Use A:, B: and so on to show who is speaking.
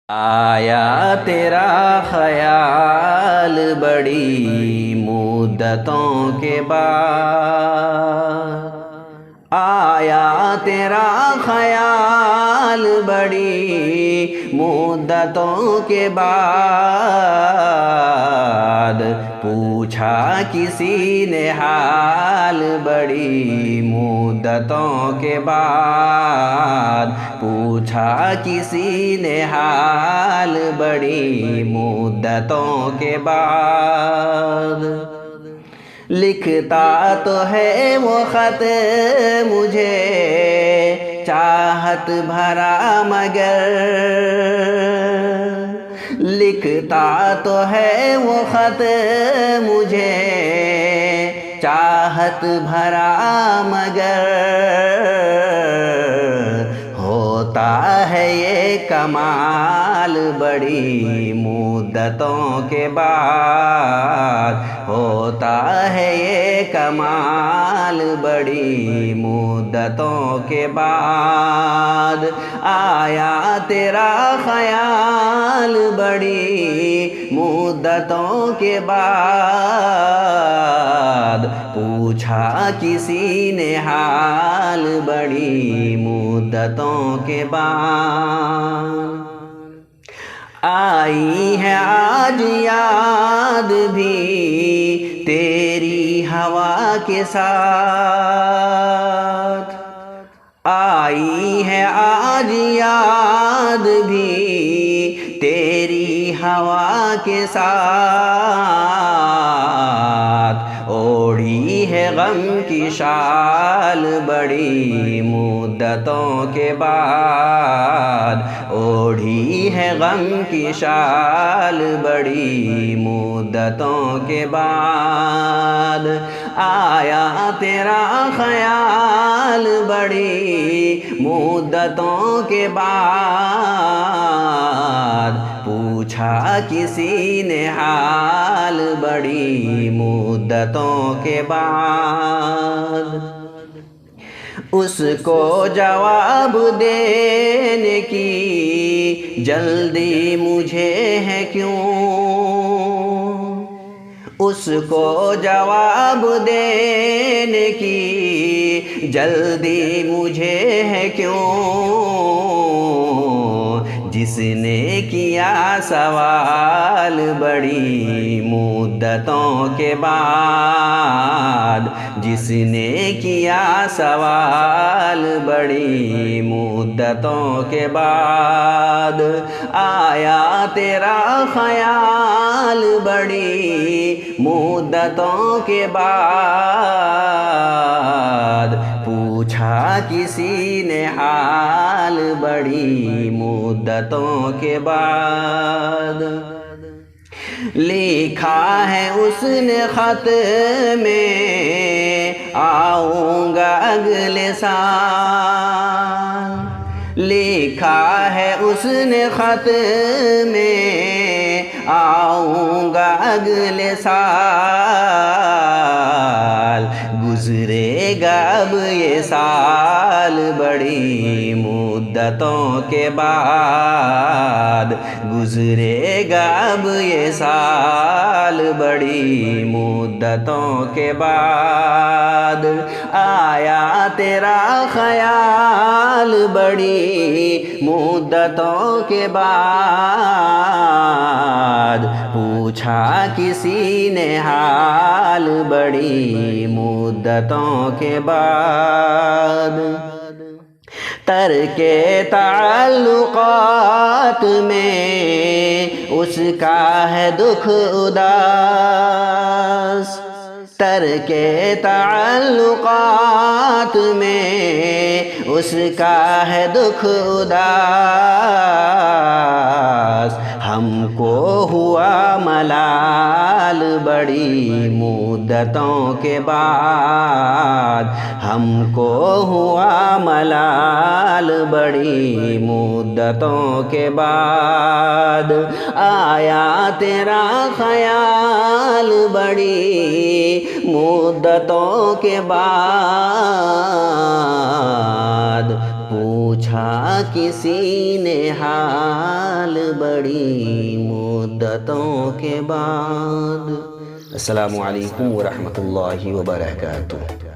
A: آیا تیرا خیال بڑی مدتوں کے بعد، آیا تیرا خیال بڑی مدتوں کے بعد، پوچھا کسی نے حال بڑی مدتوں کے بعد، پوچھا کسی نے حال بڑی مدتوں کے بعد۔ لکھتا تو ہے وہ خط مجھے چاہت بھرا مگر، لکھتا تو ہے وہ خط مجھے چاہت بھرا مگر، ہوتا ہے یہ کمال بڑی مدتوں کے بعد، ہوتا ہے یہ کمال بڑی مدتوں کے بعد۔ آیا تیرا خیال بڑی مدتوں کے بعد، پوچھا کسی نے حال بڑی مدتوں کے بعد۔ آئی ہے آج یاد بھی تیری ہوا کے ساتھ، آئی ہے آج یاد بھی تیری ہوا کے ساتھ، اوڑھی ہے غم کی شال بڑی مدتوں کے بعد، اوڑھی ہے غم کی شال بڑی مدتوں کے بعد۔ آیا تیرا خیال بڑی مدتوں کے بعد، پوچھا کسی نے حال بڑی مدتوں کے بعد۔ اس کو جواب دینے کی جلدی مجھے ہے کیوں، اس کو جواب دینے کی جلدی مجھے ہے کیوں، جس نے کیا سوال بڑی مدتوں کے بعد، جس نے کیا سوال بڑی مدتوں کے بعد۔ آیا تیرا خیال بڑی مدتوں کے بعد، پوچھا کسی نے حال بڑی مدتوں کے بعد۔ لکھا ہے اس نے خط میں آؤں گا اگلے سال، لکھا ہے اس نے خط میں آؤں گا اگلے سال، گزرے گا اب یہ سال بڑی مدتوں کے بعد، گزرے گا اب یہ سال بڑی مدتوں کے بعد۔ آیا تیرا خیال بڑی مدتوں کے بعد، پوچھا کسی نے حال بڑی مدتوں کے بعد۔ ترک تعلقات میں اس کا ہے دکھ اداس، ترک تعلقات میں اس کا ہے دکھ اداس، ہم کو ہوا ملال بڑی مدتوں کے بعد، ہم کو ہوا ملال بڑی مدتوں کے بعد۔ آیا تیرا خیال بڑی مدتوں کے بعد، پوچھا کسی نے حال بڑی مدتوں کے بعد۔ السلام علیکم ورحمۃ اللہ وبرکاتہ۔